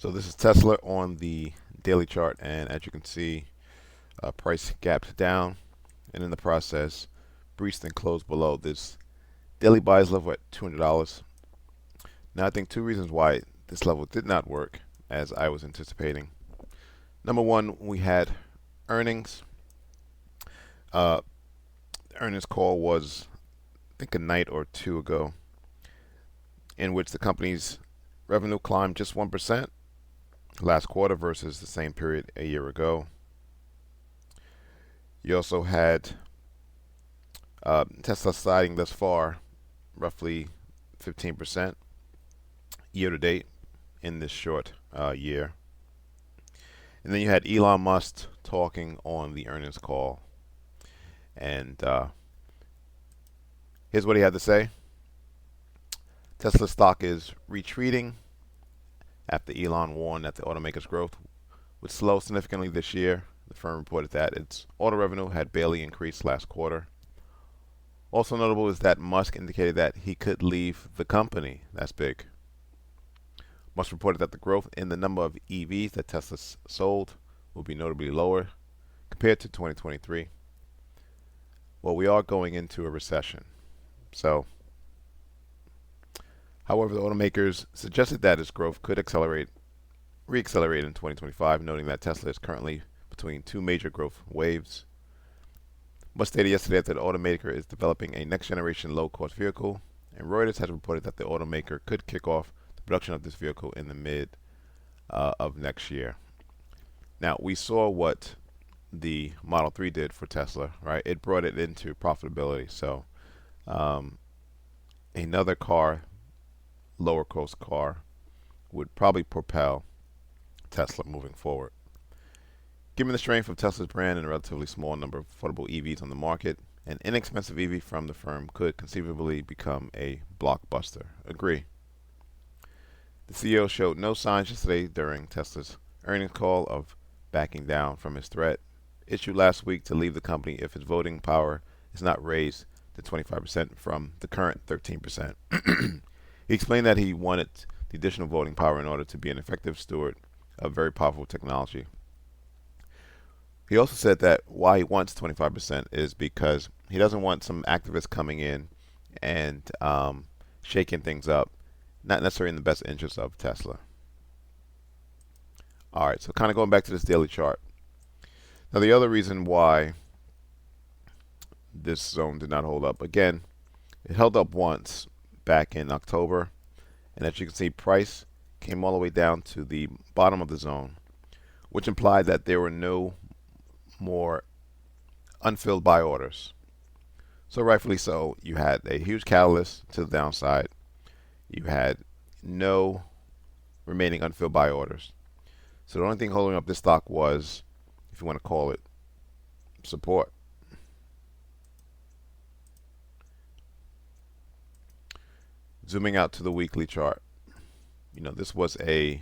So this is Tesla on the daily chart, and as you can see, price gapped down, and in the process, breached and closed below this daily buys level at $200. Now, I think two reasons why this level did not work as I was anticipating. Number one, we had earnings. Uh, the earnings call was, I think, a night or two ago, in which the company's revenue climbed just 1% last quarter versus the same period a year ago. You also had Tesla sliding thus far roughly 15% year to date in this short year. And then you had Elon Musk talking on the earnings call. And here's what he had to say. Tesla stock is retreating after Elon warned that the automaker's growth would slow significantly this year. The firm reported that its auto revenue had barely increased last quarter. Also notable is that Musk indicated that he could leave the company. That's big. Musk reported that the growth in the number of EVs that Tesla sold will be notably lower compared to 2023. Well, we are going into a recession. So, however, the automakers suggested that its growth could re-accelerate in 2025, noting that Tesla is currently between two major growth waves. Musk stated yesterday that the automaker is developing a next-generation low-cost vehicle, and Reuters has reported that the automaker could kick off the production of this vehicle in the mid of next year. Now, we saw what the Model 3 did for Tesla, right? It brought it into profitability. So, another car, lower-cost car, would probably propel Tesla moving forward. Given the strength of Tesla's brand and a relatively small number of affordable EVs on the market, an inexpensive EV from the firm could conceivably become a blockbuster. Agree. The CEO showed no signs yesterday during Tesla's earnings call of backing down from his threat issued last week to leave the company if his voting power is not raised to 25% from the current 13%. He explained that he wanted the additional voting power in order to be an effective steward of very powerful technology. He also said that why he wants 25% is because he doesn't want some activists coming in and shaking things up, not necessarily in the best interest of Tesla. All right, so kind of going back to this daily chart. Now, the other reason why this zone did not hold up, again, it held up once back in October, and as you can see, price came all the way down to the bottom of the zone, which implied that there were no more unfilled buy orders. So rightfully so, you had a huge catalyst to the downside. You had no remaining unfilled buy orders. So the only thing holding up this stock was, if you want to call it, support. Zooming out to the weekly chart, this was a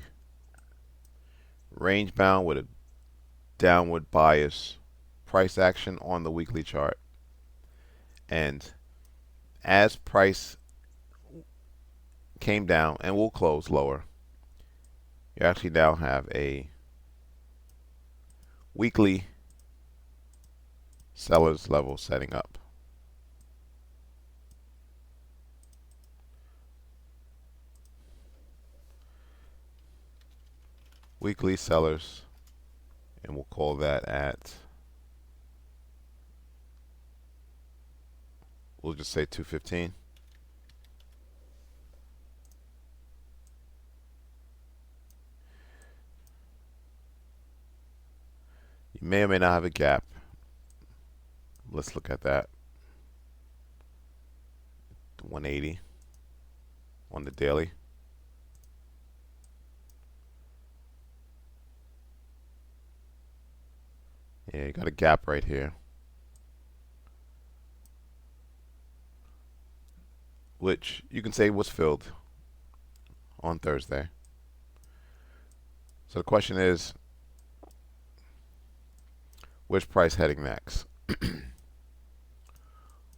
range bound with a downward bias price action on the weekly chart. And as price came down and will close lower, you actually now have a weekly sellers level setting up. Weekly sellers, and we'll call that at, we'll just say 215. You may or may not have a gap. Let's look at that. 180 on the daily. Yeah, you got a gap right here, which you can say was filled on Thursday. So the question is, where's price heading next?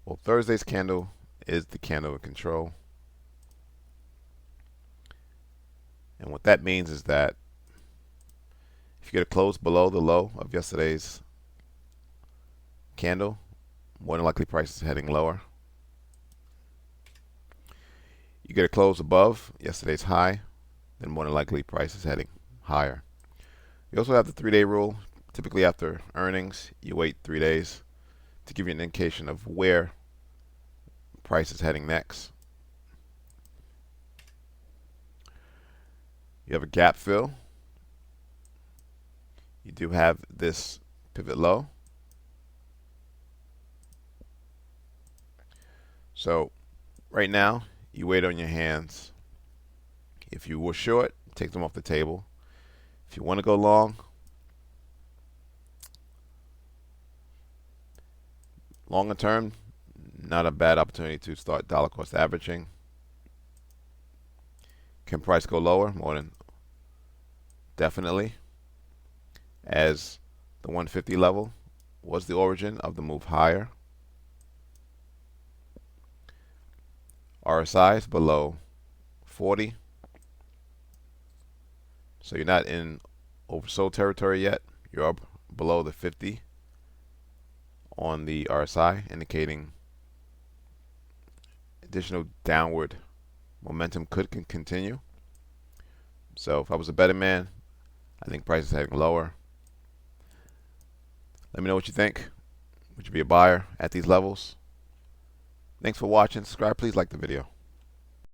Well, Thursday's candle is the candle of control. And what that means is that If you get a close below the low of yesterday's candle, more than likely price is heading lower. You get a close above yesterday's high, then more than likely price is heading higher. You also have the 3-day rule. Typically after earnings, you wait 3 days to give you an indication of where price is heading next. You have a gap fill. You do have this pivot low. So right now, you wait on your hands. If you were short, take them off the table. If you want to go long, longer term, not a bad opportunity to start dollar cost averaging. Can price go lower? More than definitely, as the 150 level was the origin of the move higher. RSI is below 40. So you're not in oversold territory yet. You're up below the 50 on the RSI, indicating additional downward momentum could continue. So if I was a betting man, I think price is heading lower. Let me know what you think. Would you be a buyer at these levels? Thanks for watching. Subscribe. Please like the video.